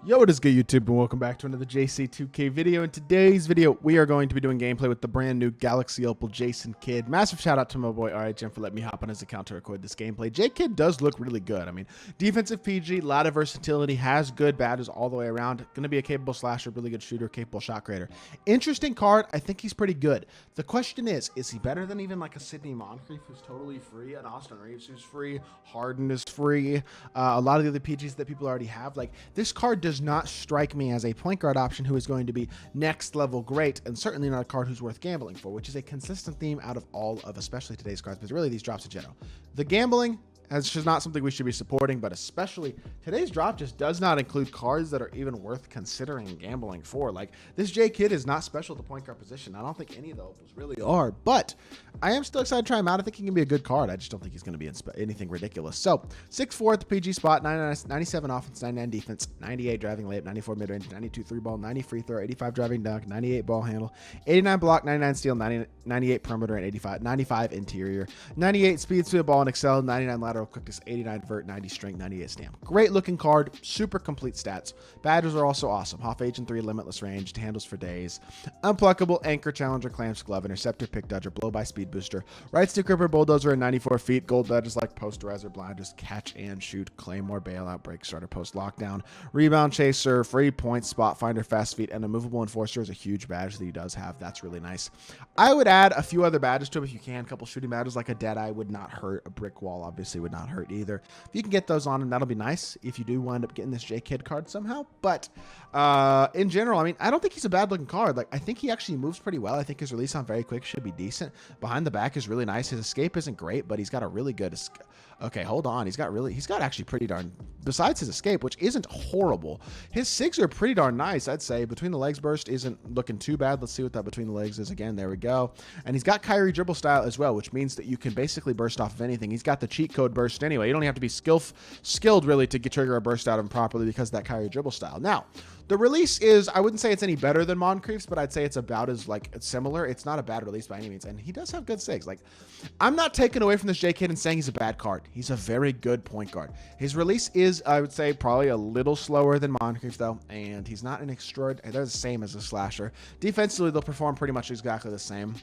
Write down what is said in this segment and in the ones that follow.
Yo, what is good, YouTube, and welcome back to another JC2K video. In today's video, we are going to be doing gameplay with the brand new Galaxy Opal Jason Kidd. Massive shout out to my boy RHM for letting me hop on his account to record this gameplay. Kidd does look really good. I mean, defensive PG, a lot of versatility, has good badges all the way around. Going to be a capable slasher, really good shooter, capable shot creator. Interesting card. I think he's pretty good. The question is he better than even like a Sidney Moncrief who's totally free, an Austin Reeves who's free, Harden is free, a lot of the other PGs that people already have? Like, this card does not strike me as a point guard option who is going to be next level great, and certainly not a card who's worth gambling for, which is a consistent theme out of all of especially today's cards, but really these drops in general. The gambling is just not something we should be supporting, but especially today's drop just does not include cards that are even worth considering gambling for. Like, this Kidd is not special at the point guard position. I don't think any of the opals really are, but I am still excited to try him out. I think he can be a good card. I just don't think he's going to be anything ridiculous. So 6'4" at the PG spot, 97 offense, 99 defense, 98 driving layup, 94 mid-range, 92 three ball, 90 free throw, 85 driving dunk, 98 ball handle, 89 block, 99 steal, 98 perimeter, and 95 interior, 98 speed to the ball and excel, 99 lateral quickness, 89 vert, 90 strength, 98 stamp. Great looking card, super complete stats. Badges are also awesome. Half agent 3, limitless range, handles for days, unpluckable, anchor, challenger, clamps, glove, interceptor, pick dodger, blow by speed booster, right stick gripper, bulldozer at 94 feet, gold badges like posterizer, blind, just catch and shoot, claymore, bailout, break starter, post lockdown, rebound chaser, free point, spot finder, fast feet, and a movable enforcer is a huge badge that he does have. That's really nice. I would add a few other badges to him if you can. A couple shooting badges like a Deadeye would not hurt. A brick wall obviously would not hurt either. If you can get those on him, that'll be nice if you do wind up getting this Kidd card somehow. But in general, I mean, I don't think he's a bad looking card. Like, I think he actually moves pretty well. I think his release on very quick should be decent. Behind the back is really nice. His escape isn't great, but he's got a really good okay, hold on. He's got actually pretty darn, besides his escape, which isn't horrible, his SIGs are pretty darn nice, I'd say. Between the legs burst isn't looking too bad. Let's see what that between the legs is again. There we go. And he's got Kyrie dribble style as well, which means that you can basically burst off of anything. He's got the cheat code burst anyway. You don't have to be skilled really to trigger a burst out of him properly because of that Kyrie dribble style. Now, the release is, I wouldn't say it's any better than Moncrief's, but I'd say it's about as similar. It's not a bad release by any means, and he does have good SIGs. Like, I'm not taking away from this Kidd and saying he's a bad card. He's a very good point guard. His release is, I would say, probably a little slower than Moncrief though, and he's not an extraordinary. They're the same as a slasher. Defensively, they'll perform pretty much exactly the same.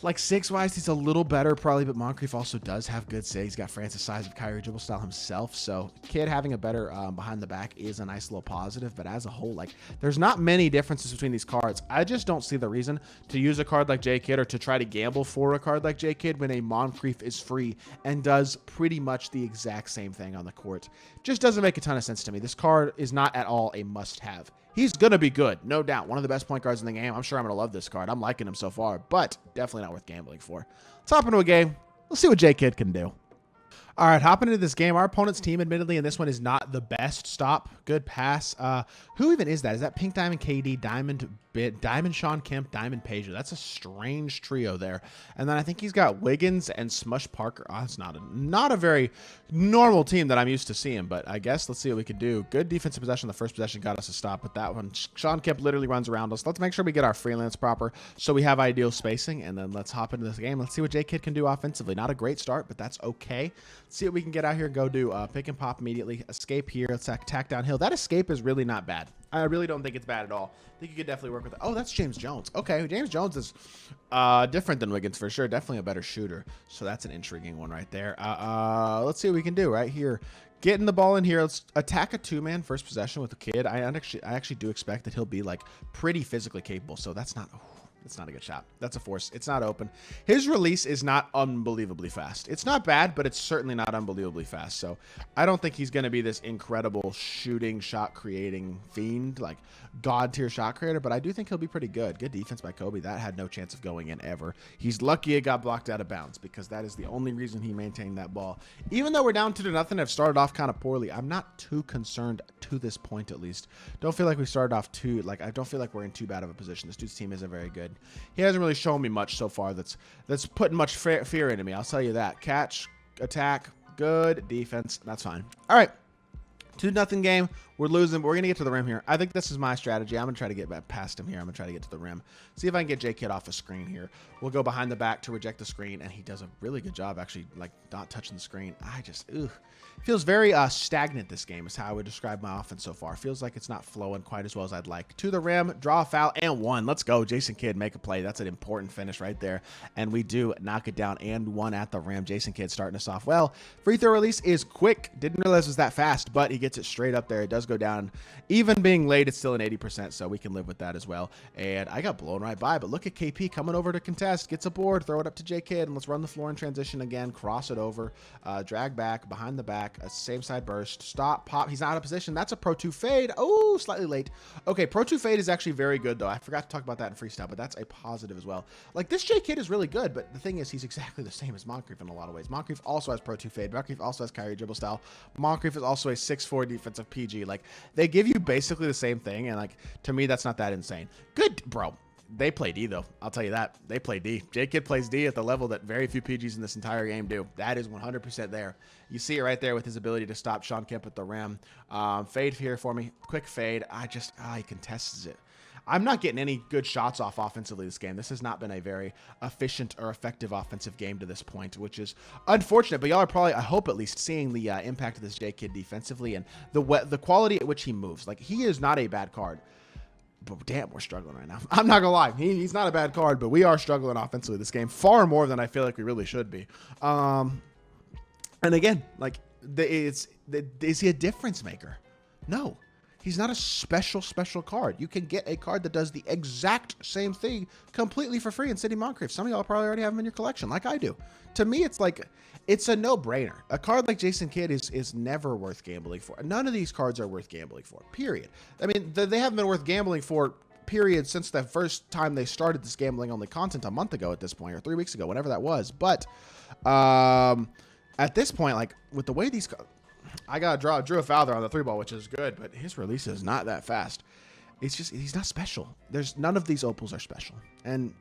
Like, SIGs-wise, he's a little better probably, but Moncrief also does have good SIGs. He's got Francis size of Kyrie dribble style himself, so Kidd having a better behind the back is a nice little positive, but as a whole, like, there's not many differences between these cards. I just don't see the reason to use a card like Kidd or to try to gamble for a card like Kidd when a Moncrief is free and does pretty much the exact same thing on the court. Just doesn't make a ton of sense to me. This card is not at all a must-have. He's going to be good, no doubt. One of the best point guards in the game. I'm sure I'm going to love this card. I'm liking him so far, but definitely not worth gambling for. Let's hop into a game. Let's see what Kidd can do. All right, hopping into this game. Our opponent's team, admittedly, and this one is not the best stop. Good pass. Who even is that? Is that Pink Diamond KD, Diamond Sean Kemp, Diamond Pager? That's a strange trio there. And then I think he's got Wiggins and Smush Parker. Oh, it's not a very normal team that I'm used to seeing, but I guess let's see what we can do. Good defensive possession. The first possession got us a stop with that one. Sean Kemp literally runs around us. Let's make sure we get our freelance proper so we have ideal spacing, and then let's hop into this game. Let's see what Kidd can do offensively. Not a great start, but that's okay. Let's see what we can get out here and go do. Pick and pop immediately. Escape here. Let's attack downhill. That escape is really not bad. I really don't think it's bad at all. I think you could definitely work with it. Oh, that's James Jones. Okay, James Jones is different than Wiggins for sure. Definitely a better shooter. So that's an intriguing one right there. Let's see what we can do right here. Getting the ball in here. Let's attack a two-man first possession with a Kidd. I actually do expect that he'll be like pretty physically capable. So that's not... It's not a good shot. That's a force. It's not open. His release is not unbelievably fast. It's not bad, but it's certainly not unbelievably fast. So I don't think he's going to be this incredible shooting, shot creating fiend, like god tier shot creator, but I do think he'll be pretty good. Good defense by Kobe. That had no chance of going in ever. He's lucky it got blocked out of bounds because that is the only reason he maintained that ball. Even though we're down 2-0, I've started off kind of poorly. I'm not too concerned to this point, at least. Don't feel like we started off I don't feel like we're in too bad of a position. This dude's team isn't very good. He hasn't really shown me much so far that's putting much fear into me. I'll tell you that. Catch, attack, good defense. That's fine. All right. 2-0 game. We're losing, but we're going to get to the rim here. I think this is my strategy. I'm going to try to get back past him here. I'm going to try to get to the rim. See if I can get J-Kidd off the screen here. We'll go behind the back to reject the screen, and he does a really good job actually, like, not touching the screen. I just, feels very stagnant this game is how I would describe my offense so far. Feels like it's not flowing quite as well as I'd like. To the rim, draw a foul, and one. Let's go. Jason Kidd, make a play. That's an important finish right there. And we do knock it down and one at the rim. Jason Kidd starting us off well. Free throw release is quick. Didn't realize it was that fast, but he gets it straight up there. It does go down. Even being late, it's still an 80%, so we can live with that as well. And I got blown right by, but look at KP coming over to contest. Gets a board, throw it up to J-Kidd, and let's run the floor in transition again. Cross it over, drag back, behind the back, a same side burst, stop, pop. He's not out of position. That's a Pro 2 fade. Oh, slightly late. Okay, Pro 2 fade is actually very good, though. I forgot to talk about that in freestyle, but that's a positive as well. Like, this J-Kidd is really good, but the thing is, he's exactly the same as Moncrief in a lot of ways. Moncrief also has Pro 2 fade. Moncrief also has Kyrie dribble style. Moncrief is also a 6'4" defensive PG. Like, they give you basically the same thing, and, like, to me, that's not that insane. Good, bro. They play D, though. I'll tell you that. They play D. J-Kidd plays D at the level that very few PGs in this entire game do. That is 100% there. You see it right there with his ability to stop Sean Kemp at the rim. Fade here for me. Quick fade. He contests it. I'm not getting any good shots off offensively this game. This has not been a very efficient or effective offensive game to this point, which is unfortunate. But y'all are probably, I hope at least, seeing the impact of this J-Kidd defensively and the quality at which he moves. Like, he is not a bad card. But damn, we're struggling right now. I'm not gonna lie. He's not a bad card, but we are struggling offensively this game far more than I feel like we really should be. And again, like, is he a difference maker? No. He's not a special card. You can get a card that does the exact same thing completely for free in City Moncrief. Some of y'all probably already have him in your collection, like I do. To me, it's like, it's a no-brainer. A card like Jason Kidd is never worth gambling for. None of these cards are worth gambling for, period. I mean, they haven't been worth gambling for, period, since the first time they started this gambling-only content a month ago at this point, or 3 weeks ago, whenever that was. But at this point, like, with the way these... I drew a foul there on the 3-ball, which is good, but his release is not that fast. It's just, he's not special. None of these opals are special. And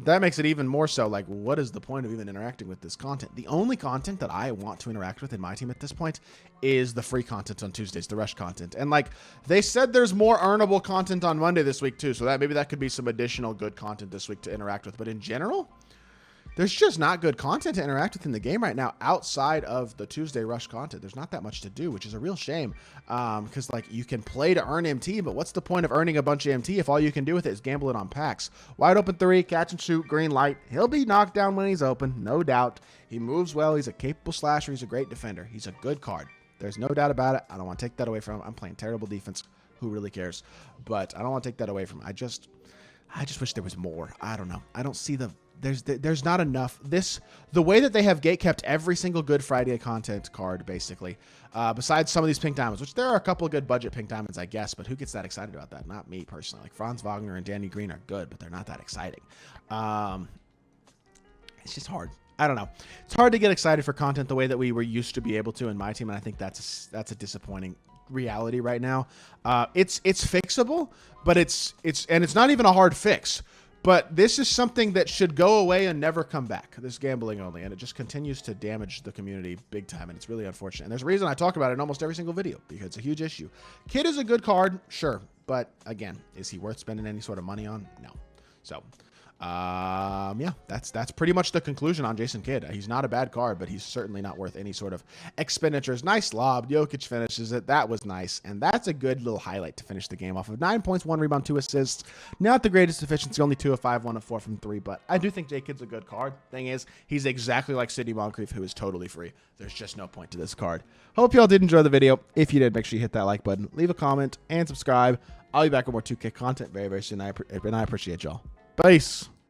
that makes it even more so like, what is the point of even interacting with this content? The only content that I want to interact with in my team at this point is the free content on Tuesdays, the rush content. And like they said, there's more earnable content on Monday this week too. So that maybe that could be some additional good content this week to interact with. But in general, there's just not good content to interact with in the game right now outside of the Tuesday rush content. There's not that much to do, which is a real shame because like you can play to earn MT, but what's the point of earning a bunch of MT if all you can do with it is gamble it on packs? Wide open three, catch and shoot, green light. He'll be knocked down when he's open, no doubt. He moves well. He's a capable slasher. He's a great defender. He's a good card. There's no doubt about it. I don't want to take that away from him. I'm playing terrible defense. Who really cares? But I don't want to take that away from him. I just wish there was more. I don't know. I don't see there's not enough. The way that they have gate kept every single Good Friday content card, basically, besides some of these pink diamonds, which there are a couple of good budget pink diamonds, I guess, but who gets that excited about that? Not me personally. Like Franz Wagner and Danny Green are good, but they're not that exciting. It's just hard. I don't know. It's hard to get excited for content the way that we were used to be able to in my team, and I think that's a disappointing reality right now. It's fixable, but it's not even a hard fix. But this is something that should go away and never come back, this gambling only, and it just continues to damage the community big time, and it's really unfortunate. And there's a reason I talk about it in almost every single video, because it's a huge issue. Kidd is a good card, sure, but again, is he worth spending any sort of money on? No. So, yeah, that's pretty much the conclusion on Jason Kidd. He's not a bad card, but he's certainly not worth any sort of expenditures. Nice lob. Jokic finishes it. That was nice. And that's a good little highlight to finish the game off of. 9 points, 1 rebound, 2 assists. Not the greatest efficiency, only 2 of 5, 1 of 4 from 3, but I do think J-Kidd's a good card. Thing is, he's exactly like City Moncrief, who is totally free. There's just no point to this card. Hope y'all did enjoy the video. If you did, make sure you hit that like button, leave a comment, and subscribe. I'll be back with more 2K content very, very soon, and I appreciate y'all. Peace.